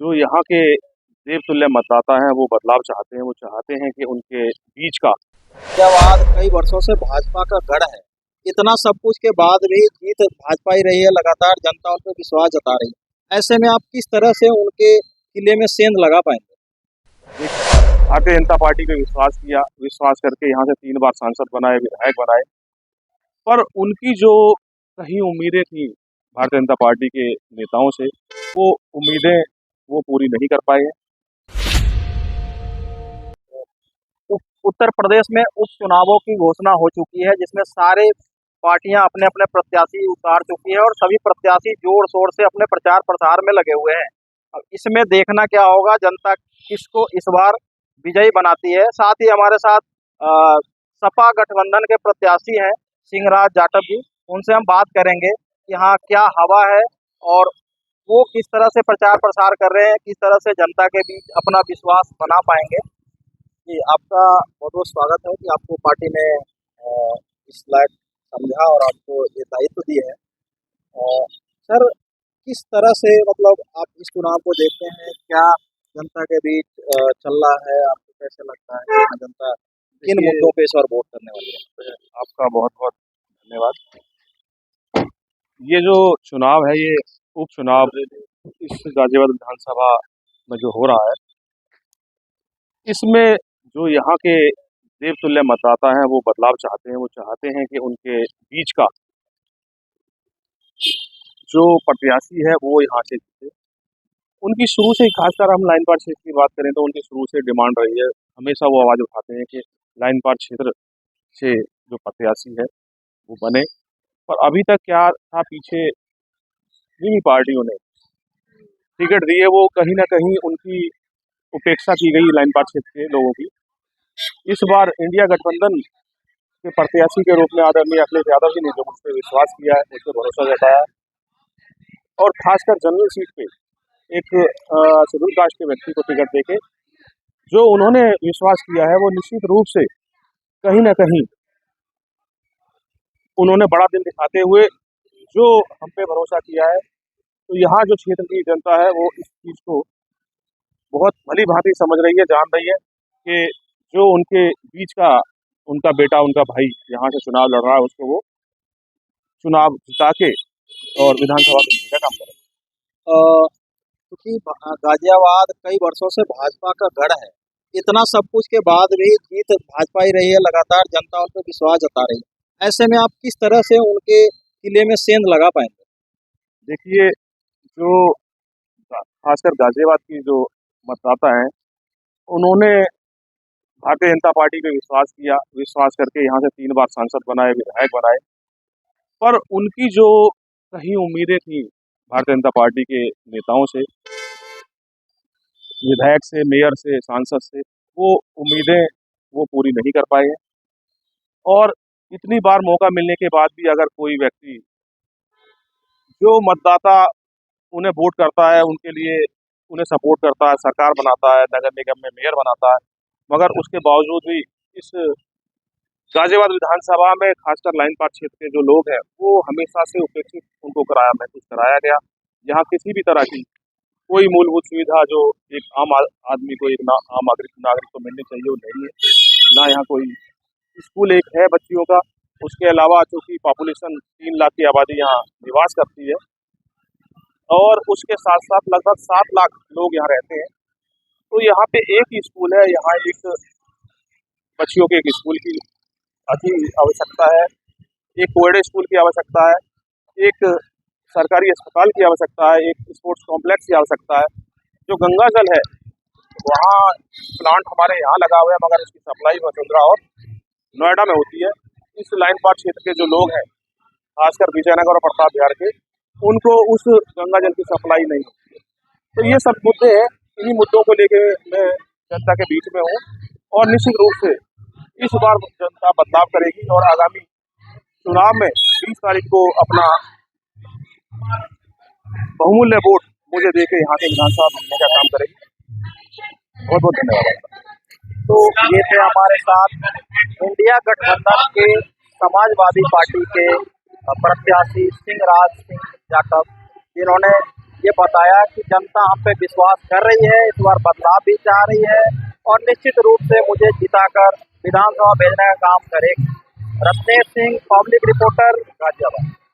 जो यहाँ के देवतुल्य मतदाता हैं वो बदलाव चाहते हैं। वो चाहते हैं कि उनके बीच का गाजियाबाद कई वर्षों से भाजपा का गढ़ है। इतना सब कुछ के बाद भी जीत भाजपा ही रही है। लगातार जनता उन पर विश्वास जता रही है। ऐसे में आप किस तरह से उनके किले में सेंध लगा पाएंगे? भारतीय जनता पार्टी पे विश्वास करके यहाँ से 3 बार सांसद बनाए, विधायक बनाए, पर उनकी जो कहीं उम्मीदें थी भारतीय जनता पार्टी के नेताओं से, वो उम्मीदें वो पूरी नहीं कर पाए हैं। उत्तर प्रदेश में उपचुनावों की घोषणा हो चुकी है, जिसमें सारे पार्टियां अपने अपने प्रत्याशी उतार चुकी है और सभी प्रत्याशी जोर शोर से अपने प्रचार प्रसार में लगे हुए हैं। अब इसमें देखना क्या होगा, जनता किसको इस बार विजयी बनाती है। साथ ही हमारे साथ सपा गठबंधन के प्रत्याशी हैं सिंहराज जाटव जी, उनसे हम बात करेंगे कि हाँ क्या हवा है और वो किस तरह से प्रचार प्रसार कर रहे हैं, किस तरह से जनता के बीच अपना विश्वास बना पाएंगे। जी, आपका बहुत बहुत स्वागत है कि आपको पार्टी ने इस लायक समझा और आपको ये दायित्व दिए है। सर, किस तरह से मतलब आप इस चुनाव को देखते हैं, क्या जनता के बीच चल रहा है, आपको कैसे लगता है कि जनता किन मुद्दों पे इस बार वोट करने वाली है? आपका बहुत बहुत धन्यवाद। ये जो चुनाव है, ये उपचुनाव इस गाजियाबाद विधानसभा में जो हो रहा है, इसमें जो यहाँ के देवतुल्य मतदाता हैं वो बदलाव चाहते हैं। वो चाहते हैं कि उनके बीच का जो प्रत्याशी है वो यहाँ से जीते। उनकी शुरू से ही, खासकर हम लाइन पार क्षेत्र की बात करें तो उनकी शुरू से डिमांड रही है, हमेशा वो आवाज़ उठाते हैं कि लाइन पार क्षेत्र से जो प्रत्याशी है वो बने। पर अभी तक क्या था, पीछे जिन पार्टियों ने टिकट दी है वो कहीं ना कहीं उनकी उपेक्षा की गई लाइन पार क्षेत्र के लोगों की। इस बार इंडिया गठबंधन के प्रत्याशी के रूप में आदरणीय अखिलेश यादव जी ने जो मुझ पर विश्वास किया है, मुझ पर भरोसा जताया है, और खासकर जनरल सीट पे एक शेड्यूल कास्ट के व्यक्ति को टिकट देके जो उन्होंने विश्वास किया है, वो निश्चित रूप से कहीं ना कहीं उन्होंने बड़ा दिल दिखाते हुए जो हम पे भरोसा किया है। तो यहाँ जो क्षेत्र की जनता है वो इस चीज़ को बहुत भली भांति समझ रही है, जान रही है कि जो उनके बीच का उनका बेटा, उनका भाई यहाँ से चुनाव लड़ रहा है, उसको वो चुनाव जिता के और विधानसभा में जीतने का काम करेंगे। क्योंकि गाजियाबाद कई वर्षों से भाजपा का गढ़ है। इतना सब कुछ के बाद भी जीत भाजपा ही रही है। लगातार जनता उन पर विश्वास जता रही है। ऐसे में आप किस तरह से उनके किले में सेंध लगा पाएंगे? देखिए, जो खासकर गाजियाबाद की जो मतदाता हैं, उन्होंने भारतीय जनता पार्टी पे विश्वास करके यहाँ से 3 बार सांसद बनाए, विधायक बनाए, पर उनकी जो कहीं उम्मीदें थी भारतीय जनता पार्टी के नेताओं से, विधायक से, मेयर से, सांसद से, वो उम्मीदें वो पूरी नहीं कर पाए हैं। और इतनी बार मौका मिलने के बाद भी अगर कोई व्यक्ति, जो मतदाता उन्हें वोट करता है, उनके लिए उन्हें सपोर्ट करता है, सरकार बनाता है, नगर निगम में मेयर बनाता है, मगर उसके बावजूद भी इस गाजियाबाद विधानसभा में खासकर लाइन पार क्षेत्र के जो लोग हैं वो हमेशा से उपेक्षित उनको महसूस कराया गया। यहाँ किसी भी तरह की कोई मूलभूत सुविधा जो एक आम आदमी को, एक आम नागरिक को मिलनी चाहिए, वो नहीं है। ना यहाँ कोई स्कूल एक है बच्चियों का। उसके अलावा चूँकि पॉपुलेशन 3 लाख की आबादी यहाँ निवास करती है और उसके साथ साथ लगभग 7 लाख लोग यहाँ रहते हैं, तो यहाँ पे एक ही स्कूल है। यहाँ एक बच्चियों के एक स्कूल की अति आवश्यकता है, एक कोएड स्कूल की आवश्यकता है, एक सरकारी अस्पताल की आवश्यकता है, एक स्पोर्ट्स कॉम्प्लेक्स की आवश्यकता है। जो गंगा जल है वहाँ प्लांट हमारे यहाँ लगा हुआ है, मगर इसकी सप्लाई वसुंधरा और नोएडा में होती है। इस लाइन पार क्षेत्र के जो लोग हैं, खासकर विजयनगर और प्रताप बिहार के, उनको उस गंगा जल की सप्लाई नहीं होती है। तो ये सब मुद्दे हैं, इन्हीं मुद्दों को लेकर मैं जनता के बीच में हूँ और निश्चित रूप से इस बार जनता बदलाव करेगी और आगामी चुनाव में 20 तारीख को अपना बहुमूल्य वोट मुझे देके यहाँ के विधानसभा बनने का काम करेगी। बहुत बहुत धन्यवाद। तो ये थे हमारे साथ इंडिया गठबंधन के समाजवादी पार्टी के प्रत्याशी सिंहराज सिंह जाटव, जिन्होंने ये बताया कि जनता हम पे विश्वास कर रही है, इस बार बदलाव भी चाह रही है और निश्चित रूप से मुझे जिताकर विधानसभा भेजने का काम करेगी। Ratnesh Singh, public reporter, Ghaziabad.